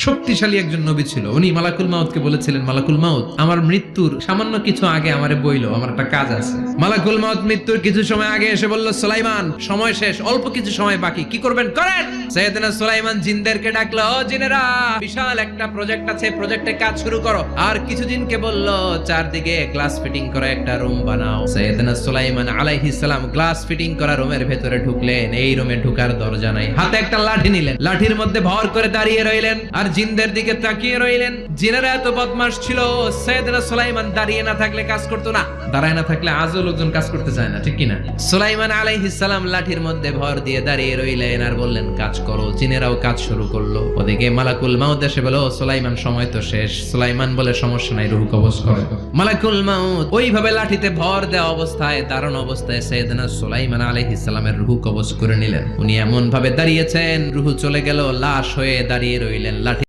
শক্তিশালী একজন নবী ছিল। উনি মালাকুল মাউতকে বলেছিলেন, মালাকুল মাউত, আমার মৃত্যুর সামান্য কিছু আগে আমারে বইলো, আমার একটা কাজ আছে। মালাকুল মাউত মৃত্যুর কিছু সময় আগে এসে বলল, সুলাইমান, সময় শেষ, অল্প কিছু সময় বাকি, কি করবেন করেন। সাইয়েদনা সুলাইমান জিনদেরকে ডাকলো, ও জিনেরা, বিশাল একটা প্রজেক্ট আছে, প্রজেক্টে কাজ শুরু করো। আর কিছু জিনকে বলল, চারদিকে গ্লাস ফিটিং করা একটা রুম বানাও। সাইয়েদনা সুলাইমান আলাইহিস সালাম গ্লাস ফিটিং করা রুমের ভেতরে ঢুকলেন। এই রুমে ঢুকার দরজা নাই, হাতে একটা লাঠি নিলেন, লাঠির মধ্যে ভর করে দাঁড়িয়ে রইলেন আর জিনদের দিকে তাকিয়ে রইলেন। জিনেরা এত বদমাশ ছিল, সাইয়েদনা সুলাইমান দাঁড়িয়ে না থাকলে কাজ করতো না, দাঁড়ায় না থাকলে আজও লোকজন কাজ করতে চায় না, ঠিক কিনা? সুলাইমান আলাইহিস সালাম লাঠির মধ্যে ভর দিয়ে দাঁড়িয়ে রইলেন আর বললেন, কাজ করো। জিনেরাও কাজ শুরু করলো। ওদিকে মালাকুল মাউত এসে বলল, সুলাইমান, সময় তো শেষ। সুলাইমান বলে, সমস্যা নাই, রূহ কবজ করো। মালাকুল মাউত ওইভাবে লাঠিতে ভর দেওয়া অবস্থায়, দারুণ অবস্থায় সাইয়েদনা সুলাইমান আলাইহিস সালামের রূহ কবজ করে নিলেন। উনি এমন ভাবে দাঁড়িয়েছেন, রূহ চলে গেল, লাশ হয়ে দাঁড়িয়ে রইলেন। লাঠি